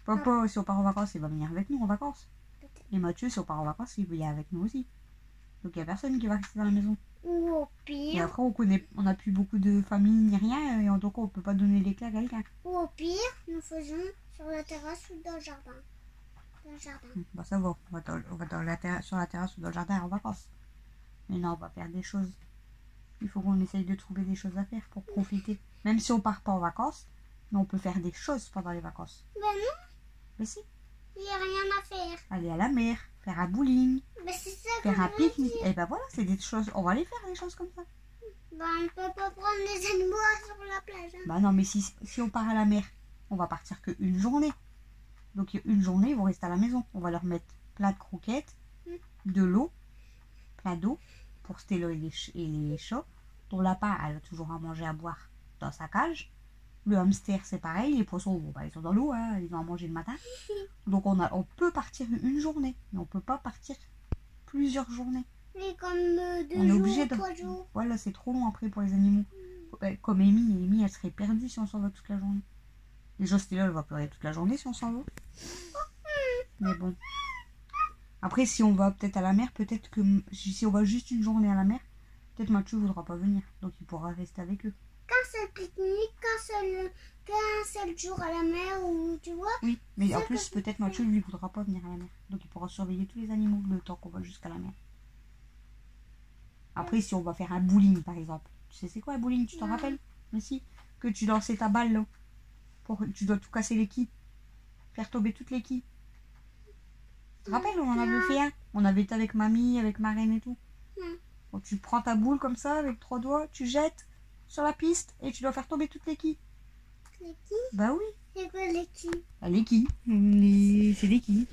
Papa, si on part en vacances, il va venir avec nous en vacances.
Peut-être.
Et Mathieu, si on part en vacances, il vient avec nous aussi. Donc il n'y a personne qui va rester dans la maison.
Ou au
Et
pire,
après, on n'a plus beaucoup de famille ni rien. Et donc, on peut pas donner les clés à quelqu'un.
nous faisons sur la terrasse ou dans le jardin. Dans le jardin.
Bah ça va, on va sur la terrasse ou dans le jardin en vacances. Mais non, on va faire des choses. Il faut qu'on essaye de trouver des choses à faire pour profiter. Même si on part pas en vacances, mais on peut faire des choses pendant les vacances.
Ben non,
Mais si,
il n'y a rien à faire.
aller à la mer, faire un bowling,
Ben c'est ça que
faire un
je veux
pique-nique.
dire.
Et ben voilà, c'est des choses. On va les faire, des choses comme ça.
Ben on ne peut pas prendre les animaux sur la plage. Hein.
Bah non, mais si on part à la mer, on va partir qu'une journée. Donc une journée, ils vont rester à la maison. On va leur mettre plein de croquettes, de l'eau, plein d'eau pour Stella et les chats. Ton lapin, elle a toujours à manger, à boire dans sa cage. Le hamster, c'est pareil. Les poissons, bon, bah, ils sont dans l'eau, hein, ils ont à manger le matin. Donc on peut partir une journée, mais on peut pas partir plusieurs journées.
Mais comme
On
2
est
jours,
obligé de...
3 jours.
Voilà, c'est trop long après pour les animaux. Comme Amy, elle serait perdue si on s'en va toute la journée. Déjà, Stella, elle va pleurer toute la journée si on s'en va. Mais bon. Après, si on va peut-être à la mer, peut-être que si on va juste une journée à la mer, peut-être Mathieu ne voudra pas venir. Donc il pourra rester avec eux.
Qu'un seul pique-nique, qu'un seul jour à la mer ou tu vois.
Oui, mais en
C'est
plus,
que-
peut-être Mathieu ne voudra pas venir à la mer. Donc il pourra surveiller tous les animaux le temps qu'on va jusqu'à la mer. Après, si on va faire un bowling, par exemple. Tu sais, c'est quoi un bowling? Tu t'en
Non.
rappelles? Mais si, que tu lançais ta balle là. Tu dois tout casser les quilles. Faire tomber toutes les quilles. Tu te rappelles, on en avait fait un. On avait été avec mamie, avec marraine et tout.
Non.
Donc, tu prends ta boule comme ça, avec 3 doigts, tu jettes sur la piste et tu dois faire tomber toutes les quilles.
Les qui?
Bah oui.
C'est quoi les qui?
Bah, les quilles. C'est des quilles.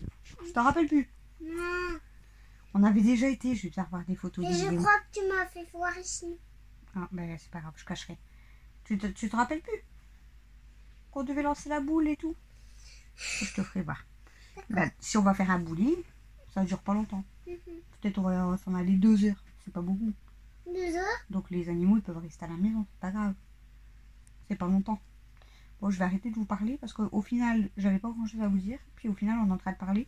Tu t'en rappelles plus?
Non.
On avait déjà été, je vais te faire voir des photos.
Et
des
je
vidéos.
crois que tu m'as fait voir ici.
Ah, ben c'est pas grave, je cacherai. Tu te rappelles plus? Qu'on devait lancer la boule et tout? Je te ferai voir. Ben, si on va faire un bowling, ça dure pas longtemps. Peut-être on va s'en aller 2 heures. C'est pas beaucoup.
2 heures?
Donc les animaux ils peuvent rester à la maison, c'est pas grave. C'est pas longtemps. Bon, je vais arrêter de vous parler parce qu'au final, j'avais pas grand chose à vous dire. Puis au final, on est en train de parler.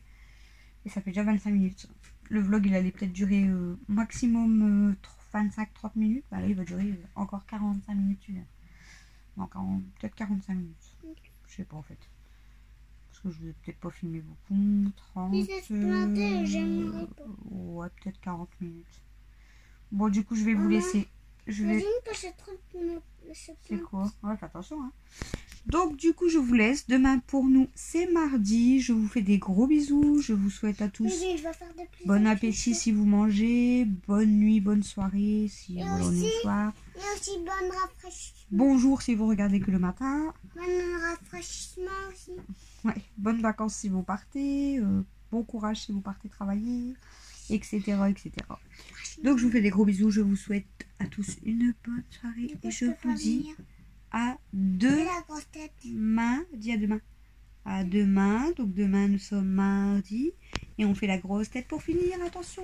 Et ça fait déjà 25 minutes. Le vlog, il allait peut-être durer maximum 25-30 minutes. Bah là, il va durer encore 45 minutes, 1 heure. Non, peut-être 45 minutes. Je sais pas en fait. Parce que je vais peut-être pas filmer beaucoup. 30.
Si ça se plantait, j'aimerais pas.
Ouais, peut-être 40 minutes. Bon, du coup, je vais vous
Maman,
laisser. Je vais...
Imagine que ce truc se
C'est
plante.
quoi? Ouais, fais attention. Hein. Donc, du coup, je vous laisse. Demain, pour nous, c'est mardi. Je vous fais des gros bisous. Je vous souhaite à tous
Bébé, il va faire de plus
bon
en
appétit
plus.
si vous mangez. Bonne nuit, bonne soirée si
Et
vous
aussi-
le soir.
Et aussi bon rafraîchissement.
Bonjour si vous regardez que le matin.
Bon rafraîchissement aussi.
Ouais, bonnes vacances si vous partez. Bon courage si vous partez travailler. Etc. etc. Donc, je vous fais des gros bisous. Je vous souhaite à tous une bonne soirée. Et je
peux pas
vous dis
venir.
à
Et la grosse tête.
demain. Dis à demain. À demain. Donc demain, nous sommes mardi. Et on fait la grosse tête pour finir. Attention.